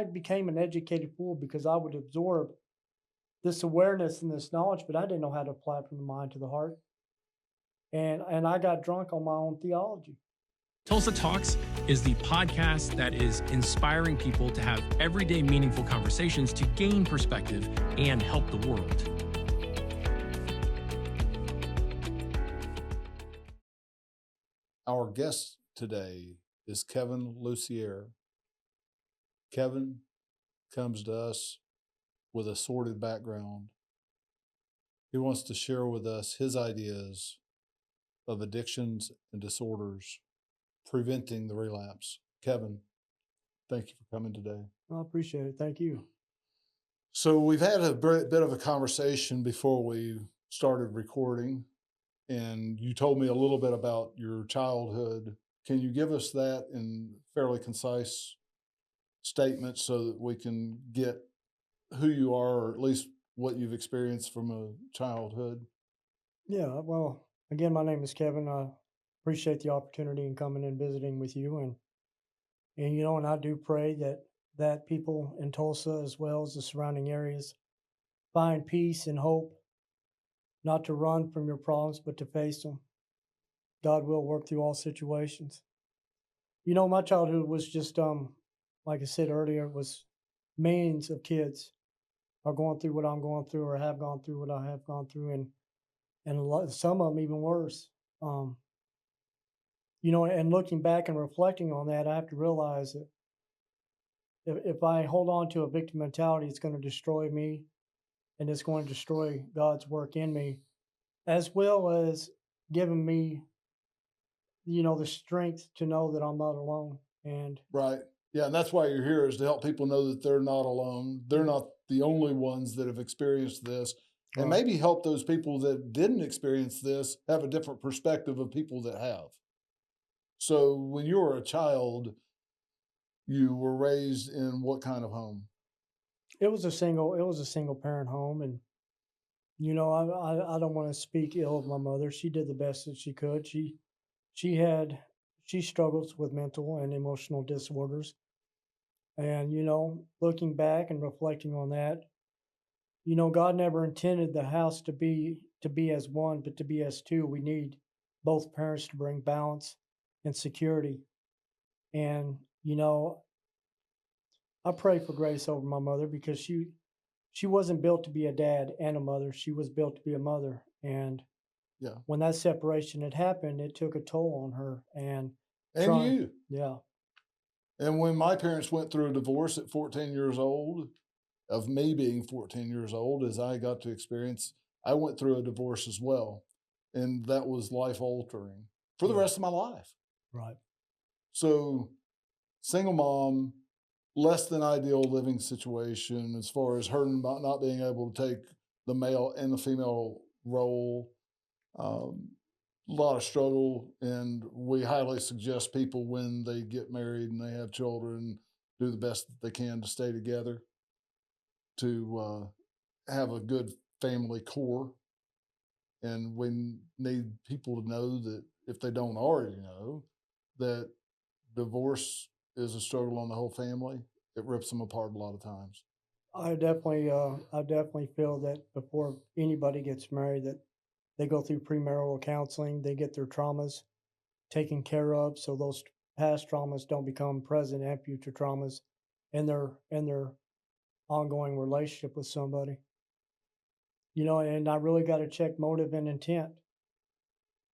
I became an educated fool because I would absorb this awareness and this knowledge, but I didn't know how to apply it from the mind to the heart. And I got drunk on my own theology. Tulsa Talks is the podcast that is inspiring people to have everyday meaningful conversations to gain perspective and help the world. Our guest today is Kevin Lucier. Kevin comes to us with a sordid background. He wants to share with us his ideas of addictions and disorders, preventing the relapse. Kevin, thank you for coming today. I appreciate it. Thank you. So we've had a bit of a conversation before we started recording, and you told me a little bit about your childhood. Can you give us that in fairly concise statements so that we can get who you are, or at least what you've experienced from a childhood? Yeah, well, again, my name is Kevin. I appreciate the opportunity in coming and visiting with you. And I do pray that people in Tulsa as well as the surrounding areas find peace and hope, not to run from your problems, but to face them. God will work through all situations. My childhood was just, like I said earlier, it was millions of kids are going through what I'm going through or have gone through what I have gone through, and some of them even worse. And looking back and reflecting on that, I have to realize that if I hold on to a victim mentality, it's going to destroy me, and it's going to destroy God's work in me, as well as giving me, the strength to know that I'm not alone. And Right. Yeah, and that's why you're here, is to help people know that they're not alone. They're not the only ones that have experienced this, and Right. maybe help those people that didn't experience this have a different perspective of people that have. So when you were a child, you were raised in what kind of home? it was a single parent home, and I don't want to speak ill of my mother. She did the best that she could. She struggles with mental and emotional disorders. And looking back and reflecting on that, God never intended the house to be as one, but to be as two. We need both parents to bring balance and security. And I pray for grace over my mother because she wasn't built to be a dad and a mother. She was built to be a mother. And Yeah. when that separation had happened, it took a toll on her. And Trying, you. yeah, And when my parents went through a divorce at 14 years old, of me being 14 years old, as I got to experience, I went through a divorce as well. And that was life altering for the Yeah. rest of my life. right. So, single mom, less than ideal living situation as far as her not being able to take the male and the female role. A lot of struggle, and we highly suggest people, when they get married and they have children, do the best that they can to stay together, to have a good family core. And we need people to know that, if they don't already know, that divorce is a struggle on the whole family. It rips them apart a lot of times. I definitely feel that before anybody gets married, that they go through premarital counseling, they get their traumas taken care of, so those past traumas don't become present and future traumas in their ongoing relationship with somebody. And I really got to check motive and intent.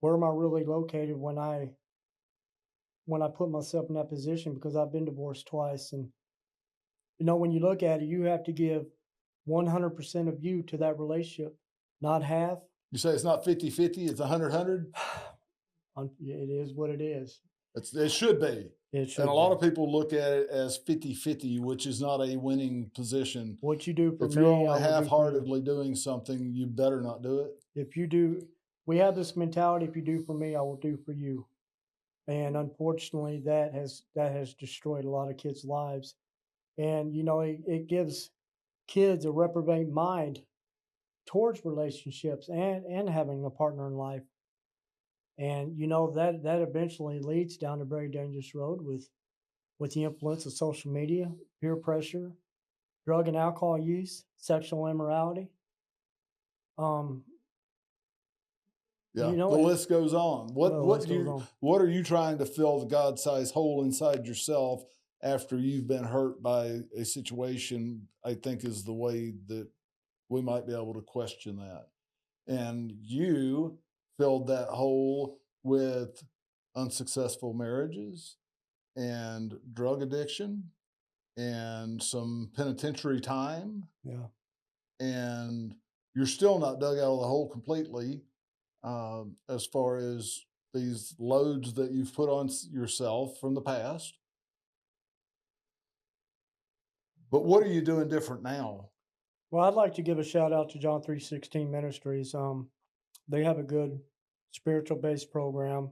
Where am I really located when I put myself in that position? Because I've been divorced twice, and when you look at it, you have to give 100% of you to that relationship, not half. You say it's not 50-50, it's 100-100? It is what it is. It should be. It should And a lot be. of people look at it as 50-50, which is not a winning position. What you do for If me, you're I only will do for you. half-heartedly doing something, you better not do it. If you do, we have this mentality: if you do for me, I will do for you. And unfortunately, that has destroyed a lot of kids' lives. And it gives kids a reprobate mind towards relationships and having a partner in life. And that eventually leads down a very dangerous road with with the influence of social media, peer pressure, drug and alcohol use, sexual immorality. Um, Yeah, the and list goes on. the list goes on. What are you trying to fill the God-sized hole inside yourself after you've been hurt by a situation? I think is the way that we might be able to question that. And you filled that hole with unsuccessful marriages and drug addiction and some penitentiary time, Yeah. and you're still not dug out of the hole completely, as far as these loads that you've put on yourself from the past. But what are you doing different now? Well, I'd like to give a shout out to John 3:16 Ministries. They have a good spiritual based program.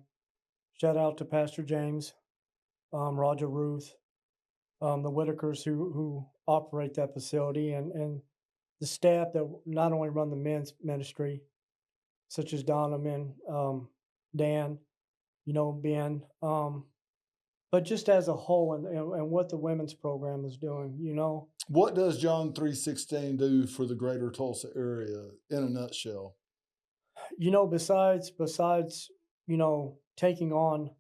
Shout out to Pastor James, Roger Ruth, the Whitakers who operate that facility, and the staff that not only run the men's ministry, such as Donovan, Dan, Ben, but just as a whole, and what the women's program is doing. What does John 3:16 do for the greater Tulsa area in a nutshell? Besides taking on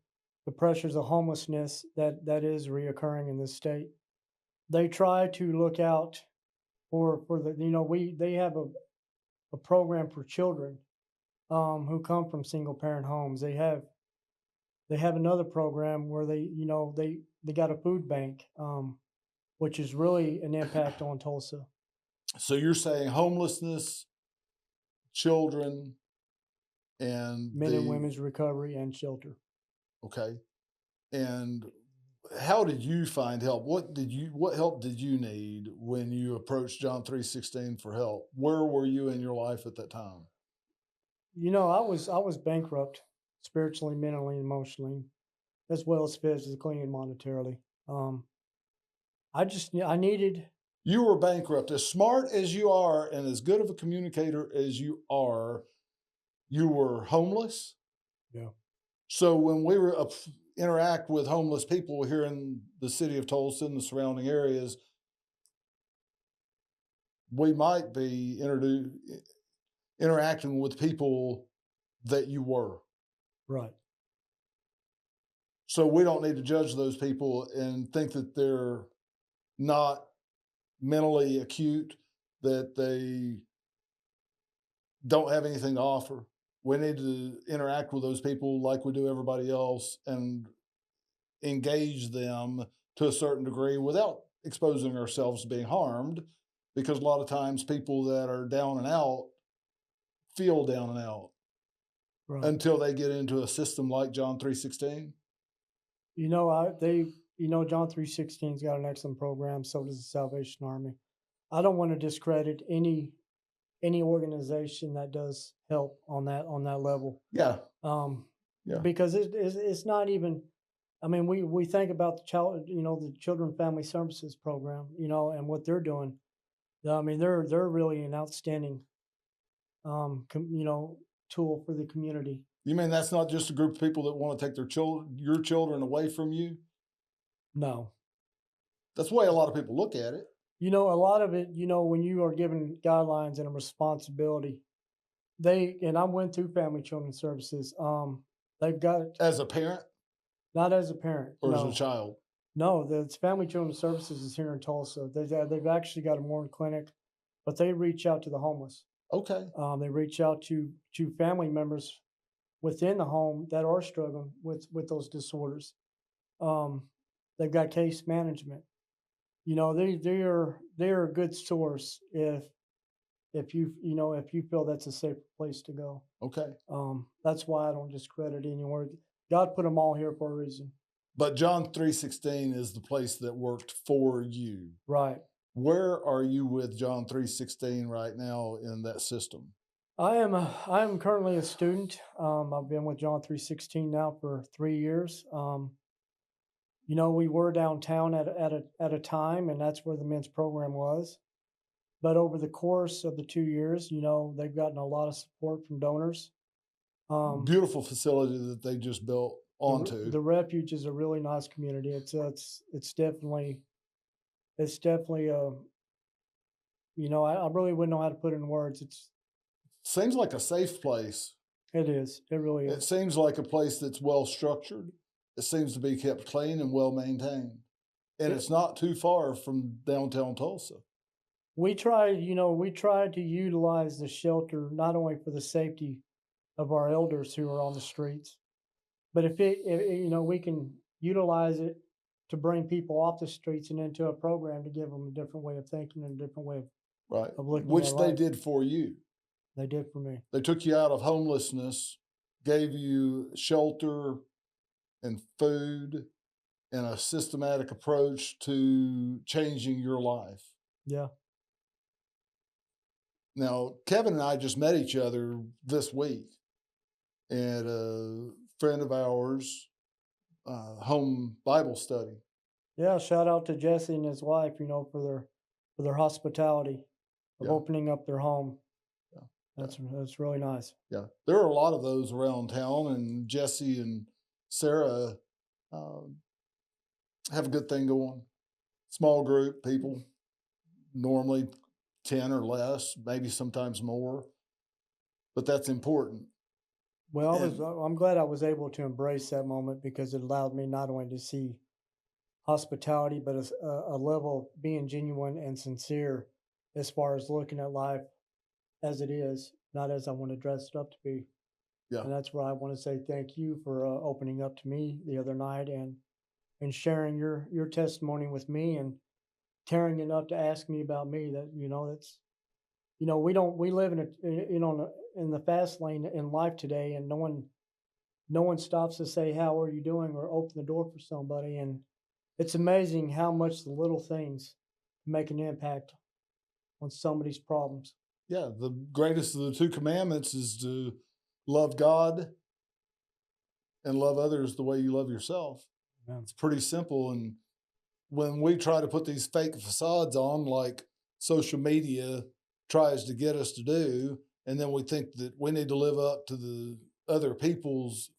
the pressures of homelessness that is reoccurring in this state, they try to look out for the they have a program for children who come from single parent homes. They have another program where they got a food bank, which is really an impact on Tulsa. So you're saying homelessness, children, and Men and women's recovery and shelter. okay. And how did you find help? What help did you need when you approached John 3:16 for help? Where were you in your life at that time? I was bankrupt spiritually, mentally, emotionally, as well as physically and monetarily. I needed. You were bankrupt. As smart as you are and as good of a communicator as you are, you were homeless. Yeah. So when we were interact with homeless people here in the city of Tulsa and the surrounding areas, we might be interacting with people that you were. Right. So we don't need to judge those people and think that they're not mentally acute, that they don't have anything to offer. We need to interact with those people like we do everybody else and engage them to a certain degree without exposing ourselves to being harmed, because a lot of times people that are down and out feel down and out Right. until they get into a system like John 3:16. John 3:16's got an excellent program. So does the Salvation Army. I don't want to discredit any organization that does help on that level. Yeah. Yeah. Because it's not even. I mean, we think about the Children Family Services program, and what they're doing. I mean, they're really an outstanding, tool for the community. You mean that's not just a group of people that want to take your children away from you? No. That's the way a lot of people look at it. A lot of it, when you are given guidelines and a responsibility, and I went through Family Children Services. They've got it As a parent not as a parent or no. as a child? No, the Family Children Services is here in Tulsa. They've actually got a morning clinic, but they reach out to the homeless. Okay. They reach out to family members within the home that are struggling with those disorders. They've got case management. They're a good source if you feel that's a safe place to go. Okay. That's why I don't discredit anywhere. God put them all here for a reason. But John 3:16 is the place that worked for you. Right. Where are you with John 3:16 right now in that system? I am currently a student. I've been with John 3:16 now for 3 years. We were downtown at a time, and that's where the men's program was. But over the course of the 2 years, they've gotten a lot of support from donors. Beautiful facility that they just built. onto. The refuge is a really nice community. It's definitely I really wouldn't know how to put it in words. Seems like a safe place. It is. It really It is. seems like a place that's well structured. It seems to be kept clean and well maintained. And It, it's not too far from downtown Tulsa. we try to utilize the shelter not only for the safety of our elders who are on the streets, but if we can utilize it to bring people off the streets and into a program to give them a different way of thinking and a different way Right. of looking at Which they life. did for you. They did for me. They took you out of homelessness, gave you shelter and food and a systematic approach to changing your life. Yeah. Now, Kevin and I just met each other this week at a friend of ours' home Bible study. Yeah. Shout out to Jesse and his wife, for their hospitality of Yeah. opening up their home. Yeah. That's really nice. Yeah, there are a lot of those around town, and Jesse and Sarah have a good thing going. Small group people, normally 10 or less, maybe sometimes more, but that's important. Well, And I'm glad I was able to embrace that moment because it allowed me not only to see hospitality, but a level of being genuine and sincere as far as looking at life as it is, not as I want to dress it up to be. yeah, And that's where I want to say thank you for opening up to me the other night and sharing your testimony with me and caring enough to ask me about me. We live in the fast lane in life today, and no one stops to say how are you doing or open the door for somebody. And it's amazing how much the little things make an impact on somebody's problems. yeah. The greatest of the two commandments is to love God and love others the way you love yourself. Yeah. It's pretty simple. And when we try to put these fake facades on, like social media tries to get us to do, and then we think that we need to live up to the other people's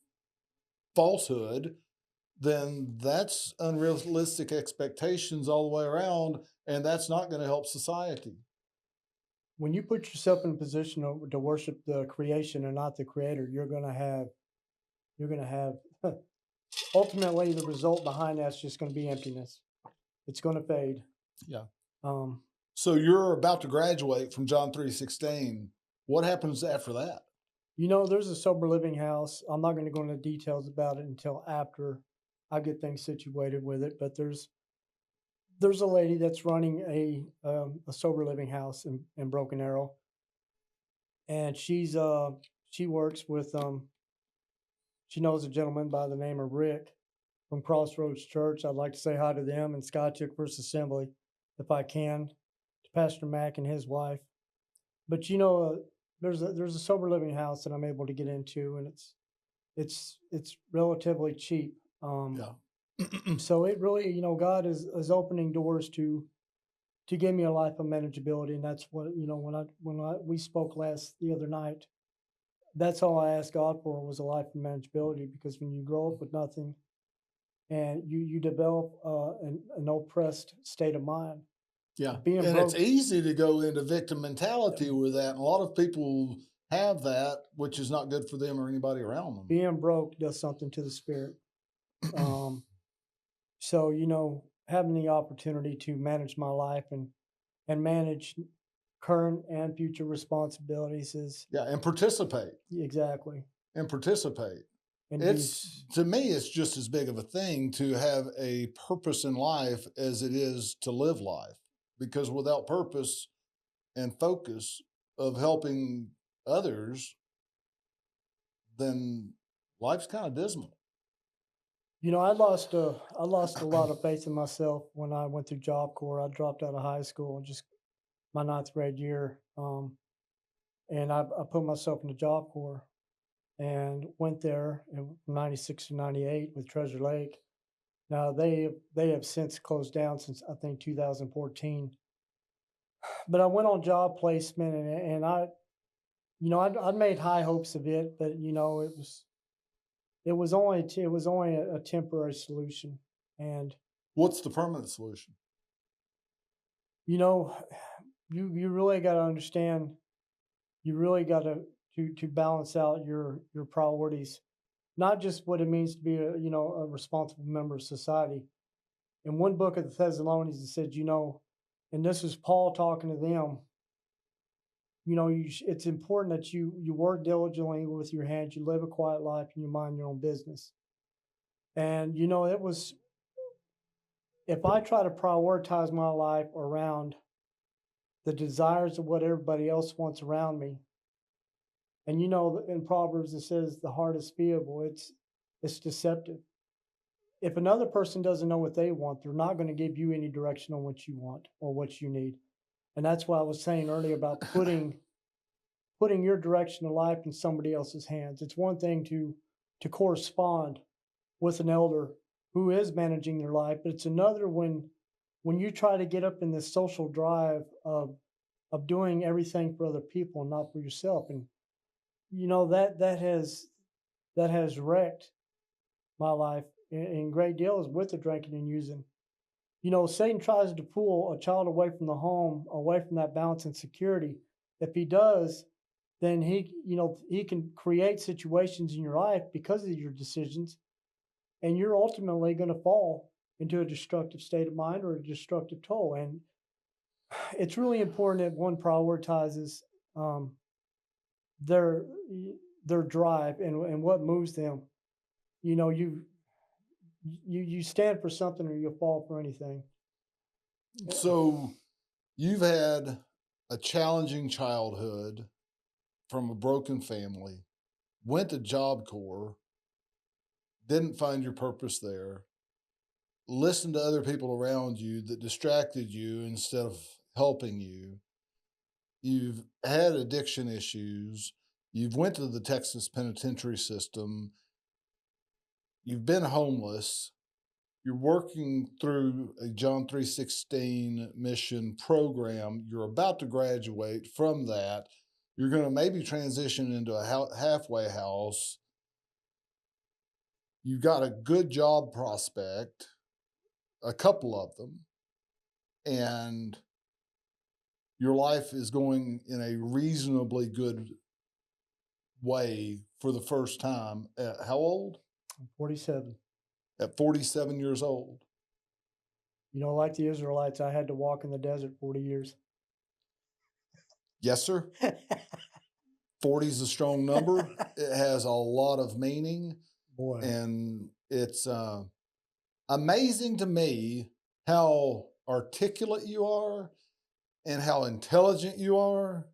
falsehood, then that's unrealistic expectations all the way around, and that's not going to help society. When you put yourself in a position to worship the creation and not the creator, you're going to have ultimately the result behind that's just going to be emptiness. It's going to fade. Yeah. Um, So you're about to graduate from John 3:16. What happens after that? there's a sober living house. I'm not going to go into details about it until after I get things situated with it. But there's a lady that's running a sober living house in Broken Arrow, and she works with she knows a gentleman by the name of Rick from Crossroads Church. I'd like to say hi to them and Skytook First Assembly, if I can, to Pastor Mack and his wife. But there's a sober living house that I'm able to get into, and it's relatively cheap. Yeah. So it really, God is opening doors to give me a life of manageability, and that's what we spoke the other night. That's all I asked God for was a life of manageability, because when you grow up with nothing and you develop an oppressed state of mind, Yeah. being And broke, it's easy to go into victim mentality with that. And a lot of people have that, which is not good for them or anybody around them. being broke does something to the spirit. So having the opportunity to manage my life and manage current and future responsibilities is Yeah. And participate. exactly. And participate. And To me, it's just as big of a thing to have a purpose in life as it is to live life. Because without purpose and focus of helping others, then life's kind of dismal. I lost a lot of faith in myself when I went through Job Corps. I dropped out of high school just my ninth grade year, and I put myself in the Job Corps and went there in '96 to '98 with Treasure Lake. Now they have since closed down since I think 2014. But I went on job placement, and I'd made high hopes of it, but it it was only a temporary solution. And What's the permanent solution? you know, you really got to understand. You really got to balance out your priorities, not just what it means to be a responsible member of society. In one book of the Thessalonians, it said, and this is Paul talking to them. It's important that you work diligently with your hands, you live a quiet life, and you mind your own business. And it was, if I try to prioritize my life around the desires of what everybody else wants around me, and in Proverbs it says the heart is feeble, it's deceptive. If another person doesn't know what they want, they're not going to give you any direction on what you want or what you need. And that's why I was saying earlier about putting your direction of life in somebody else's hands. It's one thing to correspond with an elder who is managing their life, but it's another when you try to get up in this social drive of doing everything for other people and not for yourself. And that has wrecked my life in great deals with the drinking and using. Satan tries to pull a child away from the home, away from that balance and security. If he does, then he can create situations in your life because of your decisions, and you're ultimately going to fall into a destructive state of mind or a destructive toll. And it's really important that one prioritizes their drive and what moves them. You stand for something or you'll fall for anything. So you've had a challenging childhood from a broken family, went to Job Corps, didn't find your purpose there, listened to other people around you that distracted you instead of helping you. You've had addiction issues. You've went to the Texas penitentiary system. You've been homeless. You're working through a John 3:16 mission program. You're about to graduate from that. You're going to maybe transition into a halfway house. You've got a good job prospect, a couple of them, and your life is going in a reasonably good way for the first time. At how old? I'm 47. At 47 years old. Like the Israelites, I had to walk in the desert 40 years. Yes, sir. 40 is a strong number. It has a lot of meaning. Boy. And it's amazing to me how articulate you are and how intelligent you are,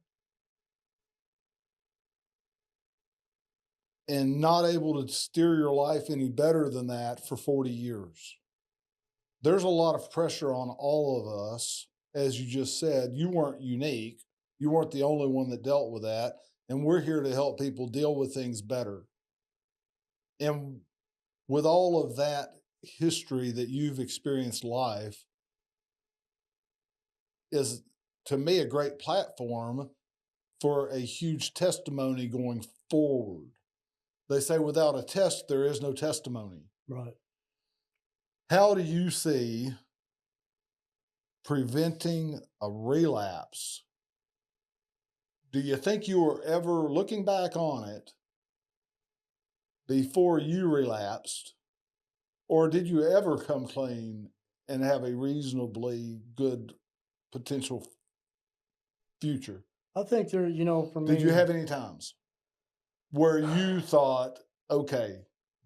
and not able to steer your life any better than that for 40 years. There's a lot of pressure on all of us. As you just said, you weren't unique. You weren't the only one that dealt with that. And we're here to help people deal with things better. And with all of that history that you've experienced, life is, to me, a great platform for a huge testimony going forward. They say without a test, there is no testimony. Right. How do you see preventing a relapse? Do you think you were ever, looking back on it, before you relapsed, or did you ever come clean and have a reasonably good potential future? I think there, for me. Did you have any times where you thought, okay,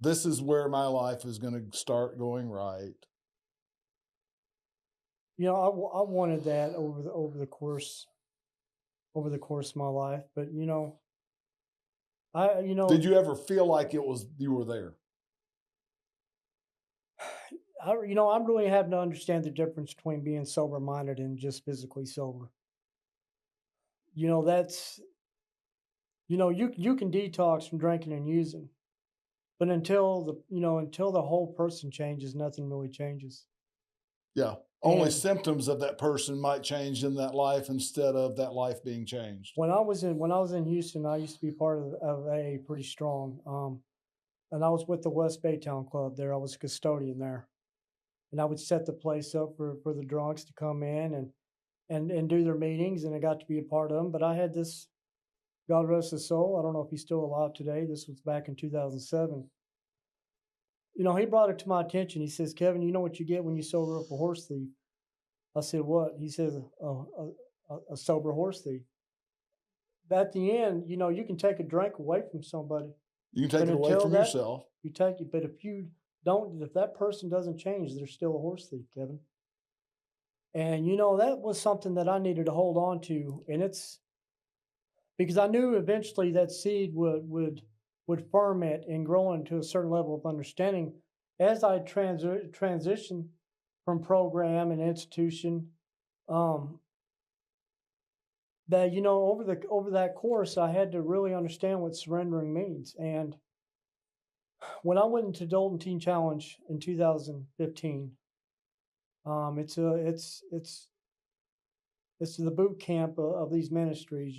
this is where my life is going to start going right? I wanted that over the course of my life, but Did you ever feel like you were there? I'm really having to understand the difference between being sober minded and just physically sober. That's, you can detox from drinking and using, but until the whole person changes, nothing really changes. Yeah. Only symptoms of that person might change in that life instead of that life being changed. When I was in Houston, I used to be part of AA pretty strong. and I was with the West Baytown Club there. I was a custodian there, and I would set the place up for the drunks to come in and do their meetings, and I got to be a part of them. But I had this, God rest his soul. I don't know if he's still alive today. This was back in 2007. He brought it to my attention. He says, "Kevin, you know what you get when you sober up a horse thief?" I said, "What?" He says, "A sober horse thief." At the end, you can take a drink away from somebody, You can but take it away until from that, yourself. you take it. But if that person doesn't change, they're still a horse thief, Kevin. And that was something that I needed to hold on to, and it's because I knew eventually that seed would ferment and grow into a certain level of understanding as I transition from program and institution. Um, that over that course, I had to really understand what surrendering means. And when I went into Dalton Teen Challenge in 2015, it's the boot camp of these ministries.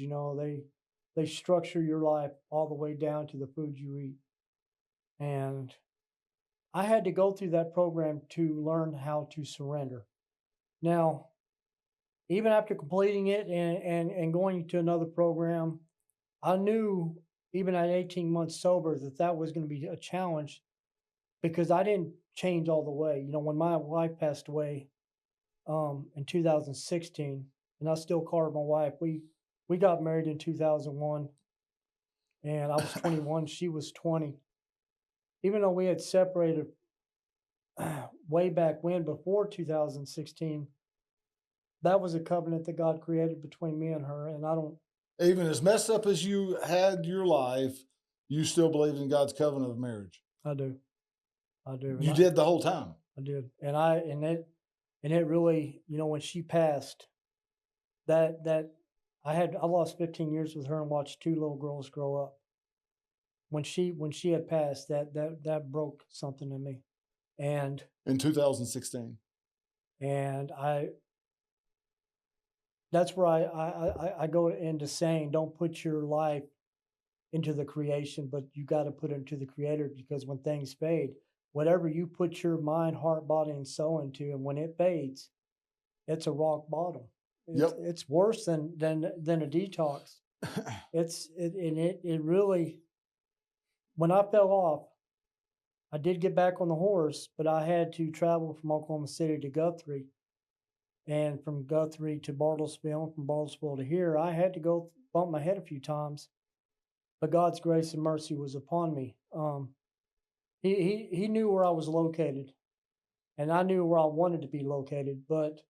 They structure your life all the way down to the food you eat. And I had to go through that program to learn how to surrender. Now, even after completing it and going to another program, I knew even at 18 months sober that was going to be a challenge because I didn't change all the way. When my wife passed away in 2016, and I still call her my wife, we got married in 2001, and I was 21, she was 20. Even though we had separated way back when, before 2016, that was a covenant that God created between me and her. And Even as messed up as you had your life, you still believed in God's covenant of marriage. I do. And You did the whole time. I did. And it really, when she passed, that I lost 15 years with her and watched two little girls grow up. When she had passed, that broke something in me. And in 2016. And that's where I go into saying, don't put your life into the creation, but you got to put it into the creator, because when things fade, whatever you put your mind, heart, body, and soul into, and when it fades, it's a rock bottom. It's worse than a detox. It really, when I fell off, I did get back on the horse, but I had to travel from Oklahoma City to Guthrie, and from Guthrie to Bartlesville, from Bartlesville to here. I had to go bump my head a few times, but God's grace and mercy was upon me. He knew where I was located, and I knew where I wanted to be located. But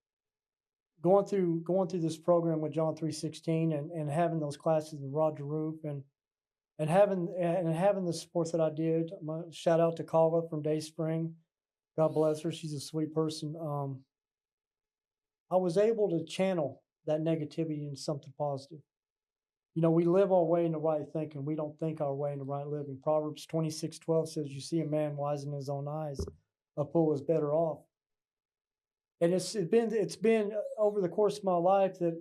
going through this program with John 3:16 and having those classes with Roger Roof and having the support that I did, shout out to Kala from Day Spring. God bless her. She's a sweet person. I was able to channel that negativity into something positive. We live our way in the right thinking. We don't think our way in the right living. Proverbs 26:12 says, "You see a man wise in his own eyes, a fool is better off." And it's been over the course of my life that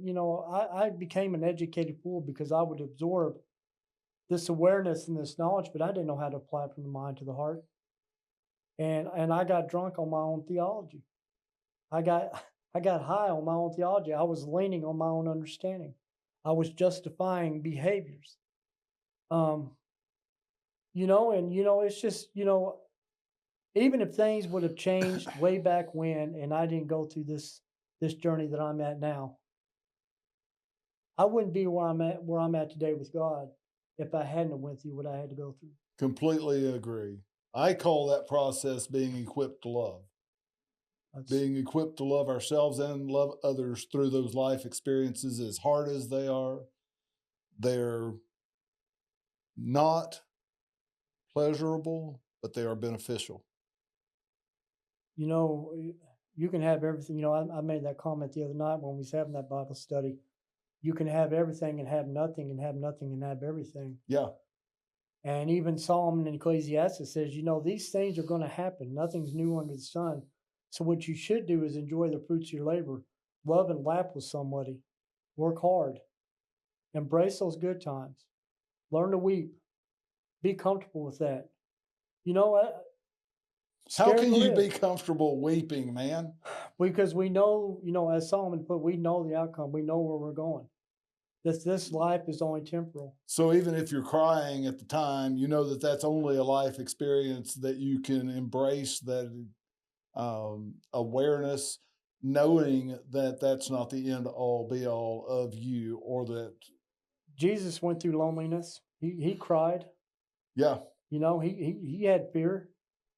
I became an educated fool, because I would absorb this awareness and this knowledge, but I didn't know how to apply it from the mind to the heart. And I got drunk on my own theology. I got high on my own theology. I was leaning on my own understanding. I was justifying behaviors. It's just, even if things would have changed way back when, and I didn't go through this journey that I'm at now, I wouldn't be where I'm at today with God if I hadn't went through what I had to go through. Completely agree. I call that process being equipped to love. Being equipped to love ourselves and love others through those life experiences, as hard as they are. They're not pleasurable, but they are beneficial. You can have everything. I made that comment the other night when we was having that Bible study. You can have everything and have nothing, and have nothing and have everything. Yeah. And even Solomon in Ecclesiastes says, these things are going to happen. Nothing's new under the sun. So what you should do is enjoy the fruits of your labor. Love and laugh with somebody. Work hard. Embrace those good times. Learn to weep. Be comfortable with that. You know what? How Scared can to you live be comfortable weeping, man? because we know, as Solomon put, we know the outcome. We know where we're going. This life is only temporal. So even if you're crying at the time, you know that that's only a life experience that you can embrace, that awareness, knowing that that's not the end all be all of you, or that, Jesus went through loneliness. He cried. yeah, He had fear.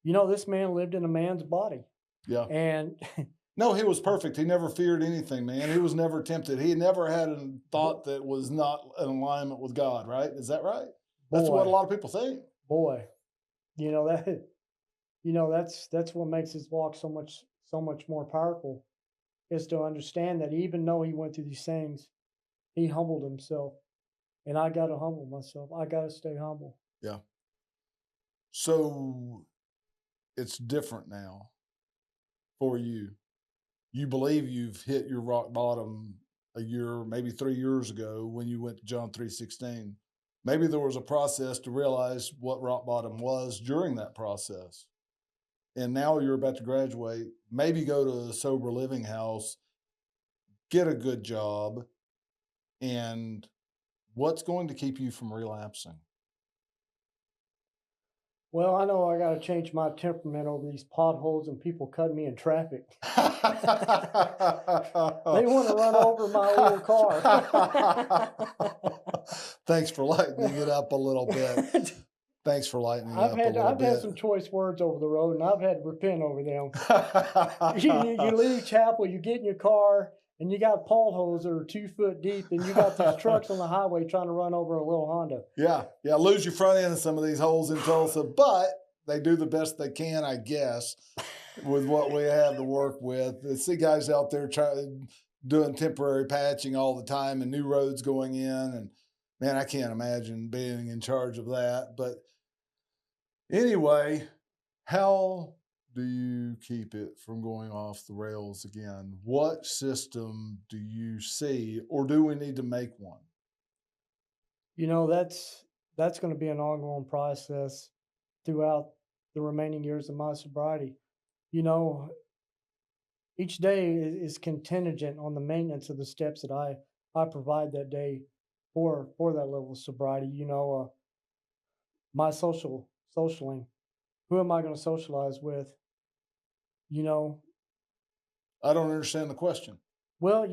This man lived in a man's body, yeah. and No, he was perfect. He never feared anything, man. He was never tempted. He never had a thought that was not in alignment with God, right? Is that right? That's what a boy, lot of people think. boy, that that's what makes his walk so much more powerful, is to understand that even though he went through these things, he humbled himself. And I got to humble myself. I got to stay humble. Yeah. So it's different now for you. You believe you've hit your rock bottom a year, maybe 3 years ago when you went to John 3:16. Maybe there was a process to realize what rock bottom was during that process. And now you're about to graduate, maybe go to a sober living house, get a good job, and what's going to keep you from relapsing? Well, I know I got to change my temperament over these potholes and people cutting me in traffic. They want to run over my little car. Thanks for lightening it up a little bit. Thanks for lightening it up a little I've bit. had some choice words over the road, and I've had to repent over them. You leave chapel, you get in your car, and you got potholes that are 2 foot deep, and you got these trucks on the highway trying to run over a little Honda. Yeah, lose your front end in some of these holes in Tulsa, but they do the best they can, I guess, with what we have to work with. I see guys out there doing temporary patching all the time and new roads going in, and man, I can't imagine being in charge of that. But anyway, how do you keep it from going off the rails again? What system do you see, or do we need to make one? That's going to be an ongoing process throughout the remaining years of my sobriety. You know, each day is contingent on the maintenance of the steps that I provide that day for that level of sobriety. My socialing. Who am I going to socialize with? You know, I don't understand the question. well,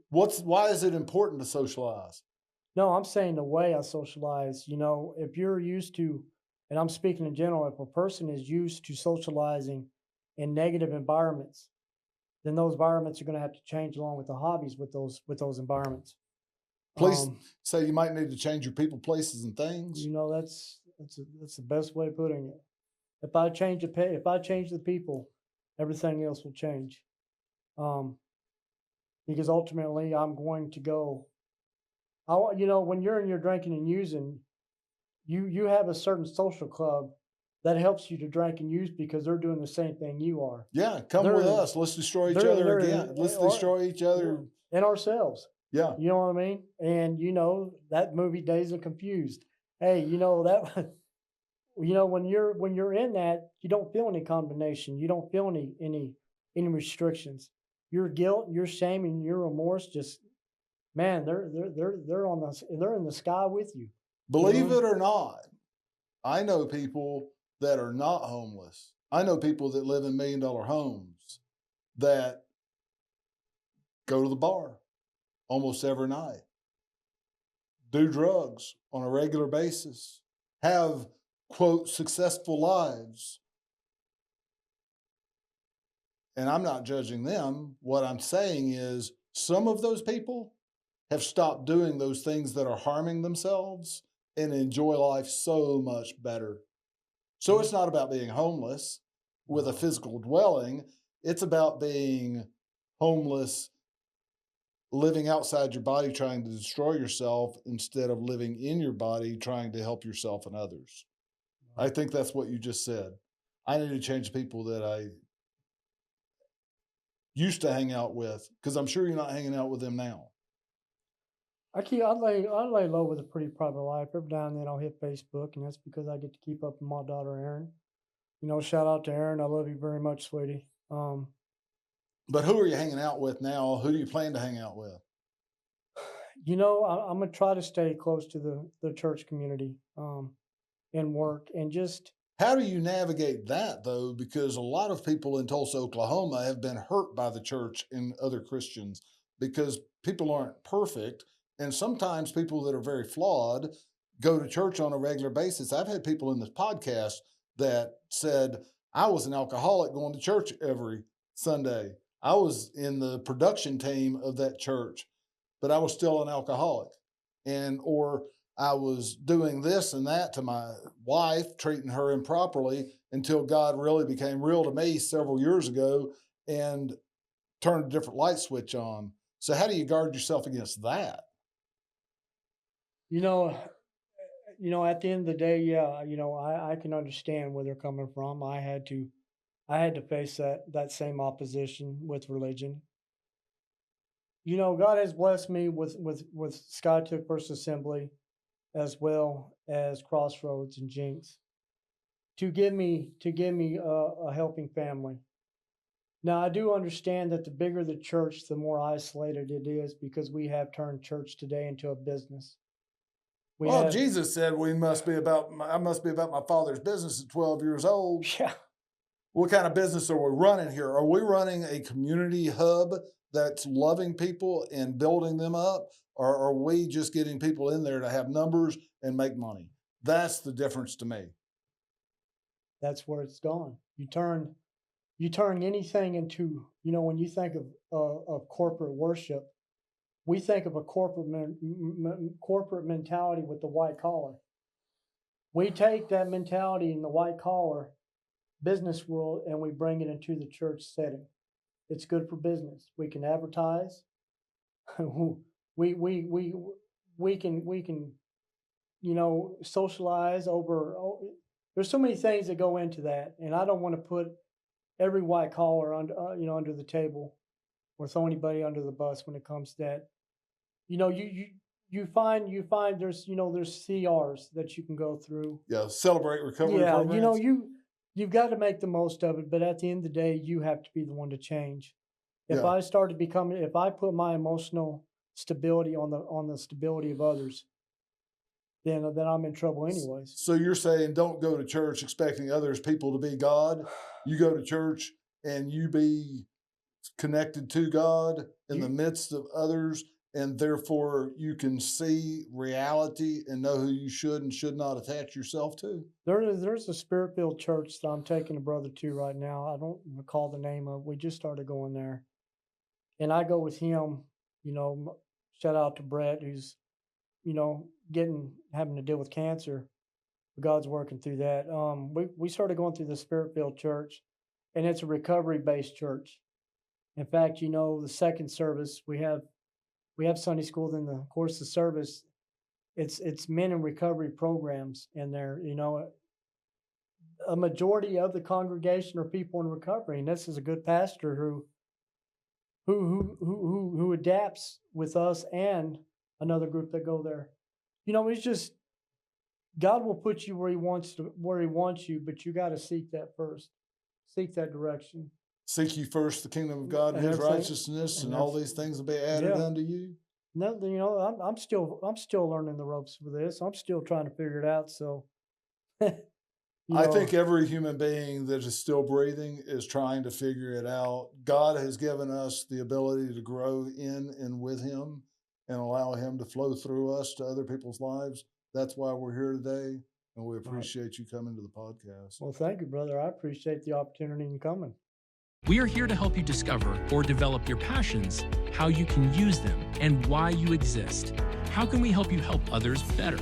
Why is it important to socialize? no, I'm saying the way I socialize. If you're used to, and I'm speaking in general, if a person is used to socializing in negative environments, then those environments are going to have to change along with the hobbies with those environments. Please say you might need to change your people, places, and things. That's the best way of putting it. If I change the people, everything else will change. Because ultimately, I'm going to go. When you're in your drinking and using, you have a certain social club that helps you to drink and use because they're doing the same thing you are. Yeah, come They're with in- us. Let's destroy each they're- other they're again. in- Let's or- destroy each other. And ourselves. Yeah. You know what I mean? And that movie Dazed and Confused. Hey, that when you're in that, you don't feel any condemnation. You don't feel any restrictions. Your guilt, your shame, and your remorse just, man, they're in the sky with you. Believe it or not, I know people that are not homeless. I know people that live in $1 million homes that go to the bar almost every night, do drugs on a regular basis, have, quote, successful lives. And I'm not judging them. What I'm saying is some of those people have stopped doing those things that are harming themselves and enjoy life so much better. So it's not about being homeless with a physical dwelling. It's about being homeless, living outside your body, trying to destroy yourself instead of living in your body, trying to help yourself and others. I think that's what you just said. I need to change the people that I used to hang out with, because I'm sure you're not hanging out with them now. I lay low with a pretty private life. Every now and then I'll hit Facebook, and that's because I get to keep up with my daughter Erin. Shout out to Erin. I love you very much, sweetie. But who are you hanging out with now? Who do you plan to hang out with? I'm gonna try to stay close to the church community, and work, and just How do you navigate that though? Because a lot of people in Tulsa, Oklahoma have been hurt by the church and other Christians because people aren't perfect. And sometimes people that are very flawed go to church on a regular basis. I've had people in this podcast that said, I was an alcoholic going to church every Sunday. I was in the production team of that church, but I was still an alcoholic. Or I was doing this and that to my wife, treating her improperly until God really became real to me several years ago and turned a different light switch on. So how do you guard yourself against that? you know at the end of the day, yeah, I can understand where they're coming from. I had to face that same opposition with religion. God has blessed me with Skytook First Assembly, as well as Crossroads and Jinx, to give me a helping family. Now, I do understand that the bigger the church, the more isolated it is, because we have turned church today into a business. We Well, have, Jesus said I must be about my Father's business at 12 years old. yeah, What kind of business are we running here? Are we running a community hub that's loving people and building them up? Or are we just getting people in there to have numbers and make money? That's the difference to me. that's where it's gone. You turn anything into, when you think of corporate worship, we think of a corporate mentality with the white collar. We take that mentality in the white collar business world and we bring it into the church setting. It's good for business. We can advertise. we can socialize over. There's so many things that go into that, and I don't want to put every white collar under the table, or throw anybody under the bus when it comes to that. You find there's CRs that you can go through. Yeah, celebrate recovery Yeah, programs. you've got to make the most of it, but at the end of the day, you have to be the one to change. If Yeah. if I put my emotional stability on the stability of others, then I'm in trouble anyways. So you're saying don't go to church expecting others people to be God. You go to church and you be connected to God in the midst of others, and therefore you can see reality and know who you should and should not attach yourself to. There's a spirit-filled church that I'm taking a brother to right now. I don't recall the name of. We just started going there, and I go with him. Shout out to Brett, who's having to deal with cancer. But God's working through that. We started going through the spirit-filled church, and it's a recovery-based church. In fact, the second service we have Sunday school. Then the course of service, it's men in recovery programs in there. A majority of the congregation are people in recovery, and this is a good pastor who adapts with us and another group that go there. It's just God will put you where He wants you, but you got to seek that first, seek that direction. Seek ye first the kingdom of God and His righteousness, and all these things will be added unto you. No, I'm still learning the ropes for this. I'm still trying to figure it out. So, I think every human being that is still breathing is trying to figure it out. God has given us the ability to grow in and with Him and allow Him to flow through us to other people's lives. That's why we're here today, and we appreciate you coming to the podcast. Well, thank you, brother. I appreciate the opportunity in coming. We are here to help you discover or develop your passions, how you can use them, and why you exist. How can we help you help others better?